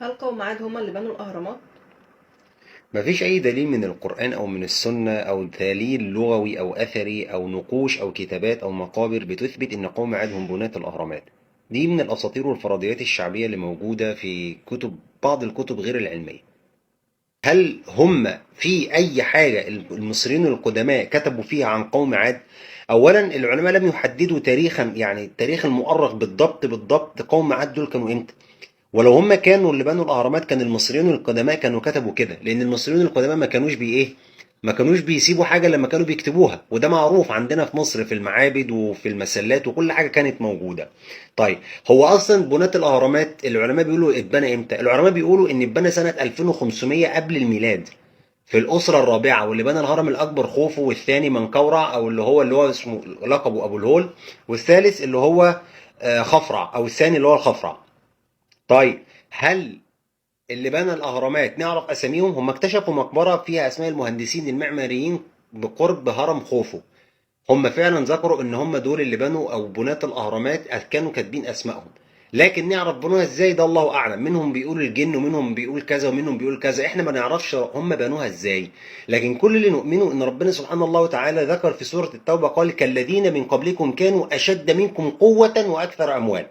هل قوم عاد هم اللي بنوا الأهرامات؟ مفيش أي دليل من القرآن أو من السنة أو دليل لغوي أو أثري أو نقوش أو كتابات أو مقابر بتثبت إن قوم عاد هم بناة الأهرامات. دي من الأساطير والفرضيات الشعبية اللي موجودة في بعض الكتب غير العلمية. هل هم في أي حاجة المصريين القدماء كتبوا فيها عن قوم عاد؟ أولا العلماء لم يحددوا تاريخا، يعني التاريخ المؤرخ بالضبط قوم عاد دول كانوا إمتى. ولو هم كانوا اللي بنوا الاهرامات كان المصريين القدماء كانوا كتبوا كده، لان المصريين القدماء ما كانوش ما كانوش بيسيبوا حاجه لما كانوا بيكتبوها، وده معروف عندنا في مصر في المعابد وفي المسلات وكل حاجه كانت موجوده. طيب، هو اصلا بناة الاهرامات العلماء بيقولوا اتبنى امتى؟ العلماء بيقولوا ان اتبنى سنه 2500 قبل الميلاد، في الاسره الرابعه. واللي بنى الهرم الاكبر خوفو، والثاني منقورع، او اللي هو اسمه لقبه ابو الهول، والثالث اللي هو خفرع، او الثاني اللي هو الخفرع. طيب، هل اللي بنى الاهرامات نعرف اساميهم؟ هم اكتشفوا مقبره فيها اسماء المهندسين المعماريين بقرب هرم خوفو. هم فعلا ذكروا ان هم دول اللي بنوا او بناة الاهرامات، كانوا كاتبين اسمائهم. لكن نعرف بنوها ازاي ده الله اعلم. منهم بيقول الجن، ومنهم بيقول كذا، ومنهم بيقول كذا، احنا ما نعرفش هم بنوها ازاي. لكن كل اللي نؤمنه ان ربنا سبحانه الله وتعالى ذكر في سورة التوبة قال: كالذين من قبلكم كانوا اشد منكم قوة واكثر اموال.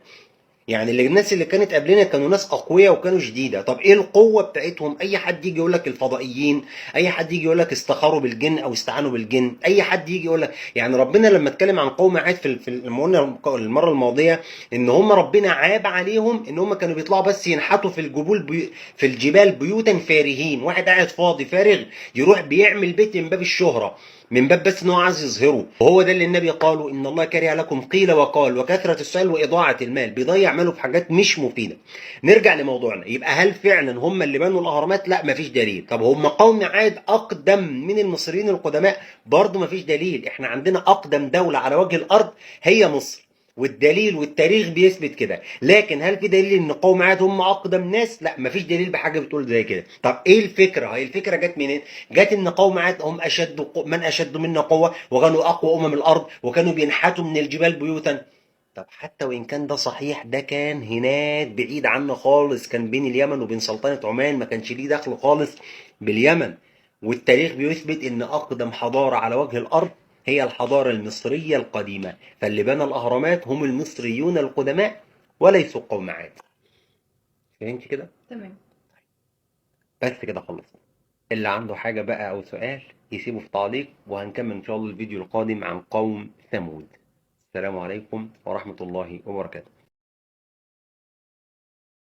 يعني الناس اللي كانت قبلنا كانوا ناس اقوياء وكانوا شديده. طب ايه القوه بتاعتهم؟ اي حد يجي يقول لك الفضائيين، اي حد يجي يقول لك استخاروا بالجن او استعانوا بالجن، اي حد يجي يقول لك. يعني ربنا لما اتكلم عن قوم عاد لما قلنا المره الماضيه ان هم ربنا عاب عليهم ان هم كانوا بيطلعوا بس ينحتوا في الجبال بيوتا فارهين. واحد قاعد فاضي فارغ يروح بيعمل بيت من باب الشهره، من باب بس ان هو عايز يظهره. وهو ده اللي النبي قاله: ان الله كره لكم قيل وقال وكثره السؤال واضاعه المال. بيضيع ماله في حاجات مش مفيده. نرجع لموضوعنا. يبقى هل فعلا هم اللي بنوا الاهرامات؟ لا، مفيش دليل. طب هم قوم عاد اقدم من المصريين القدماء؟ برضه مفيش دليل. احنا عندنا اقدم دوله على وجه الارض هي مصر، والدليل والتاريخ بيثبت كده. لكن هل في دليل ان قوم عاد هم اقدم ناس؟ لا، مفيش دليل بحاجه بتقول زي كده. طب ايه الفكره؟ هي الفكره جت منين؟ جت ان قوم عاد هم من اشد منا قوه، وكانوا اقوى الارض، وكانوا بينحتوا من الجبال بيوتا. طب حتى وان كان ده صحيح، ده كان هناك بعيد عنا خالص، كان بين اليمن وبين سلطنه عمان، ما كانش ليه دخل خالص باليمن. والتاريخ بيثبت ان اقدم حضاره على وجه الارض هي الحضاره المصريه القديمه. فاللي بنى الاهرامات هم المصريون القدماء، وليسوا قوم عاد. فهمت كده؟ تمام. بس كده خلصنا. اللي عنده حاجة بقى أو سؤال يسيبه في تعليق، وهنكمل إن شاء الله الفيديو القادم عن قوم ثمود. السلام عليكم ورحمة الله وبركاته.